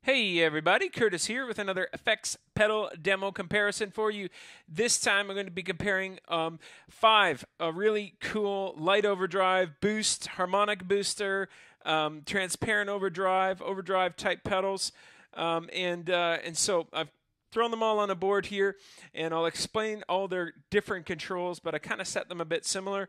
Hey everybody, Curtis here with another effects pedal demo comparison for you. This time I'm going to be comparing five really cool light overdrive, boost, harmonic booster, transparent overdrive type pedals, and so I've thrown them all on a board here, and I'll explain all their different controls, but I kind of set them a bit similar.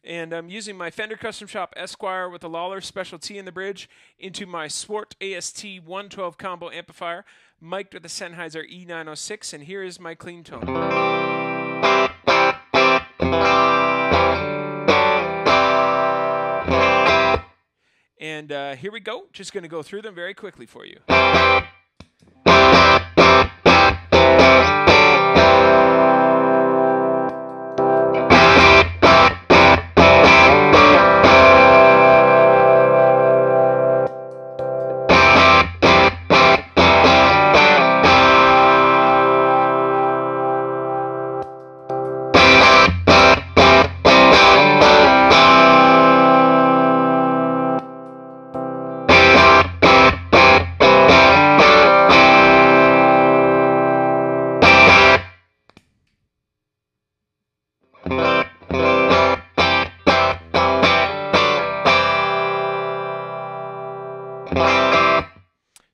And I'm using my Fender Custom Shop Esquire with a Lawler Special T in the bridge into my Swart AST 112 combo amplifier, mic'd with a Sennheiser E906, and here is my clean tone. And here we go. Just going to go through them very quickly for you.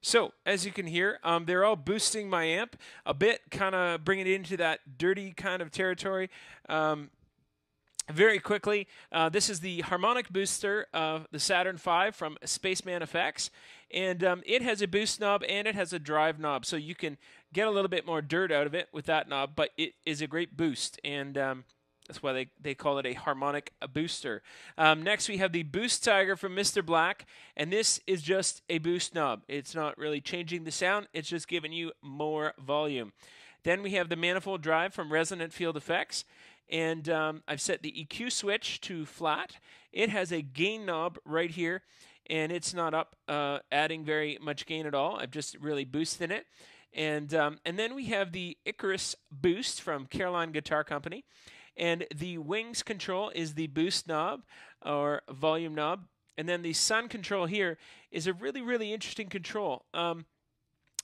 So, as you can hear, they're all boosting my amp a bit, kind of bringing it into that dirty kind of territory. Very quickly, this is the Harmonic Booster of the Saturn V from Spaceman Effects, and it has a boost knob and it has a drive knob, so you can get a little bit more dirt out of it with that knob, but it is a great boost, and that's why they call it a harmonic booster. Next, we have the Boost Tiger from Mr. Black, and this is just a boost knob. It's not really changing the sound. It's just giving you more volume. Then we have the Manifold Drive from Resonant Field Effects, and I've set the EQ switch to flat. It has a gain knob right here, and it's not up adding very much gain at all. I've just really boosted it. And then we have the Icarus Boost from Caroline Guitar Company. And the wings control is the boost knob or volume knob. And then the sun control here is a really, really interesting control. A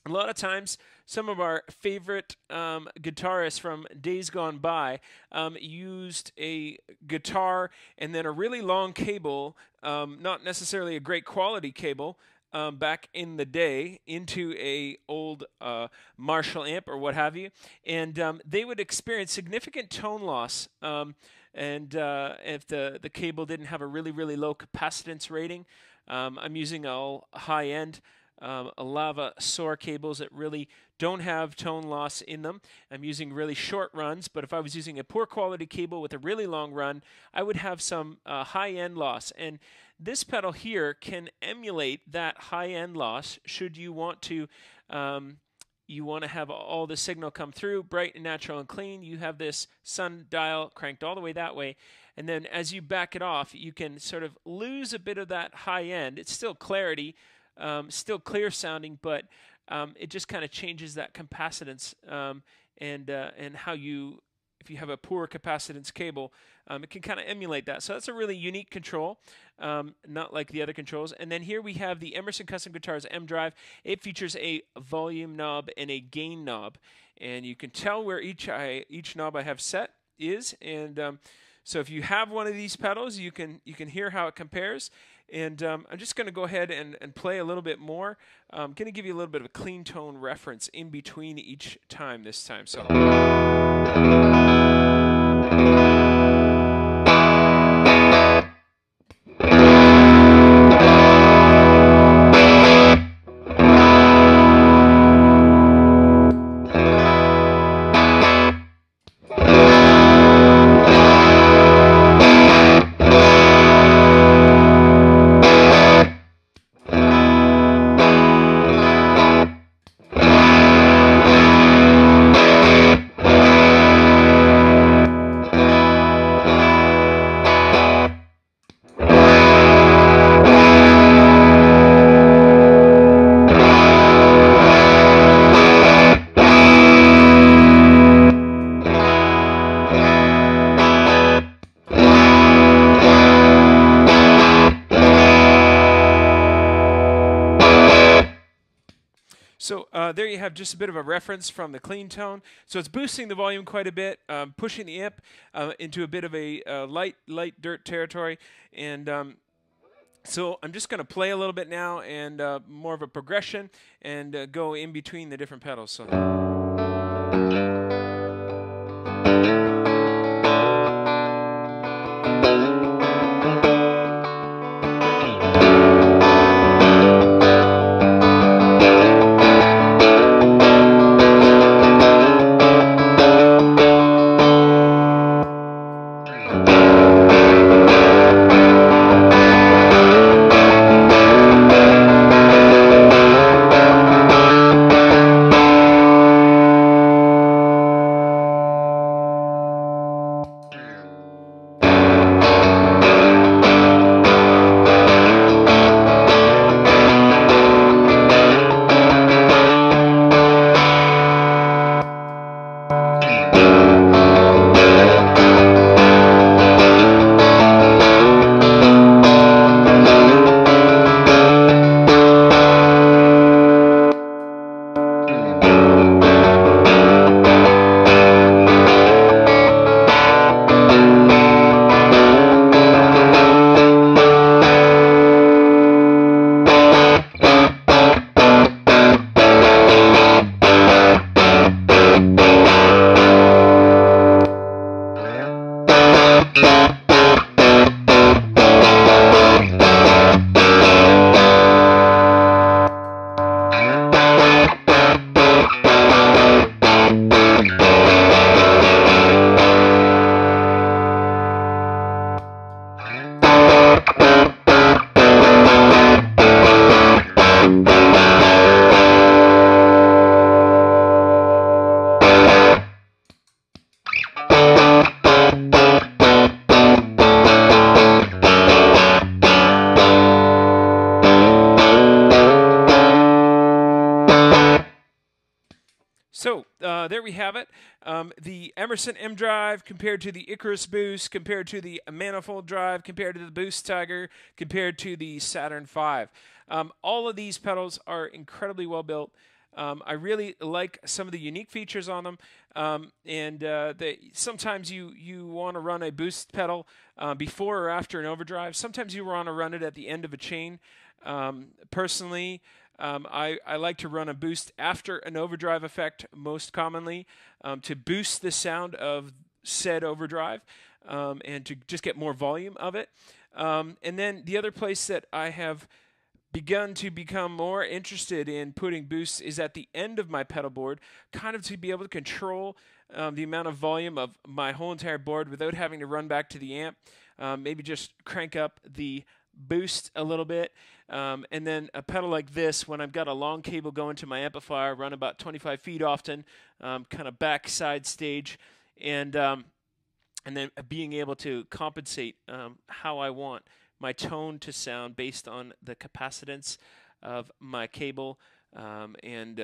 lot of times, some of our favorite guitarists from days gone by used a guitar and then a really long cable, not necessarily a great quality cable, back in the day into a old Marshall amp or what have you, and they would experience significant tone loss. And if the cable didn't have a really, really low capacitance rating, I'm using all high-end lava soar cables that really don't have tone loss in them. I'm using really short runs, but if I was using a poor quality cable with a really long run, I would have some high-end loss. And this pedal here can emulate that high-end loss should you want to have all the signal come through bright and natural and clean. You have this sun dial cranked all the way that way, and then as you back it off, you can sort of lose a bit of that high end. It's still clarity, still clear sounding, but it just kind of changes that capacitance and how you, if you have a poor capacitance cable, it can kind of emulate that. So that's a really unique control, not like the other controls. And then here we have the Emerson Custom Guitars M Drive. It features a volume knob and a gain knob, and you can tell where each knob I have set is. And so if you have one of these pedals, you can hear how it compares. And I'm just going to go ahead and play a little bit more. I'm going to give you a little bit of a clean tone reference in between each time this time. So. So there you have just a bit of a reference from the clean tone. So it's boosting the volume quite a bit, pushing the amp into a bit of a light dirt territory. And so I'm just going to play a little bit now and more of a progression and go in between the different pedals. So. So there we have it. The Emerson M Drive compared to the Icarus Boost, compared to the Manifold Drive, compared to the Boost Tiger, compared to the Saturn V. All of these pedals are incredibly well built. I really like some of the unique features on them. Sometimes you want to run a boost pedal before or after an overdrive. Sometimes you want to run it at the end of a chain. Personally, I like to run a boost after an overdrive effect most commonly to boost the sound of said overdrive and to just get more volume of it. And then the other place that I have begun to become more interested in putting boosts is at the end of my pedal board, kind of to be able to control the amount of volume of my whole entire board without having to run back to the amp. Maybe just crank up the boost a little bit, and then a pedal like this, when I've got a long cable going to my amplifier, run about 25 feet often, kind of backside stage, and then being able to compensate how I want my tone to sound based on the capacitance of my cable, and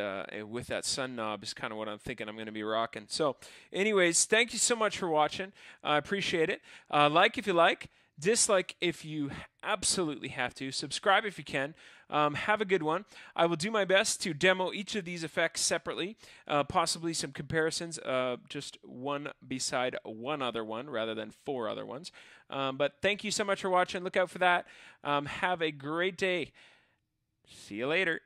with that sun knob is kind of what I'm thinking I'm going to be rocking. So anyways, thank you so much for watching. I appreciate it. Like if you like, dislike if you absolutely have to, subscribe if you can. Have a good one. I will do my best to demo each of these effects separately, possibly some comparisons, just one beside one other one rather than 4 other ones. But thank you so much for watching. Look out for that. Have a great day. See you later.